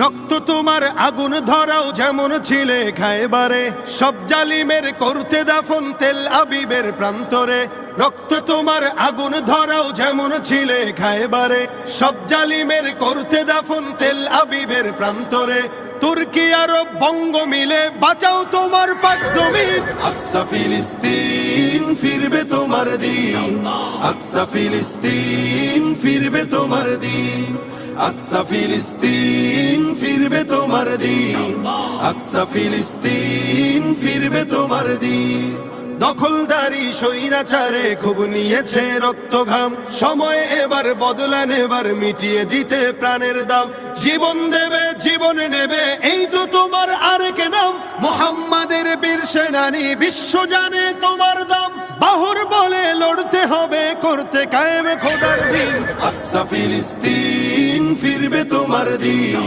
রক্ত তোমার আগুন ধরাও যেমন ছিলে খায়বারে, সব জালিমের করতে দাফন তেল আবিবের প্রান্তরে। রক্ত তোমার আগুন ধরাও যেমন ছিলে খায়বারে, সব জালিমের করতে দাফন তেল আবিবের প্রান্তরে। তুর্কি আরব বঙ্গ মিলে বাঁচাও তোমার পাক জমিন। আকসা ফিলিস্তিন ফিরবে তোমার দিন, আকসা ফিলিস্তিন ফিরবে তোমার দিন, আকসা ফিলিস্তিন ফিরবে তোমার দিন, আকসা ফিলিস্তিন ফিরবে তোমার দিন। দখলদারি স্বৈরাচারে খুব নিয়েছে রক্ত ঘাম, সময় এবার বদলা নেবার, মিটিয়ে দিতে প্রাণের দাম। জীবন দেবে জীবন নেবে এই তো তোমার আরেক নাম, মুহাম্মাদের বীর সেনানী বিশ্ব জানে তোমার দাম। বাহুর বলে লড়তে হবে করতে কায়েম খোদার দিন, আকসা ফিলিস্তিন ফিরবে তোমার দিন।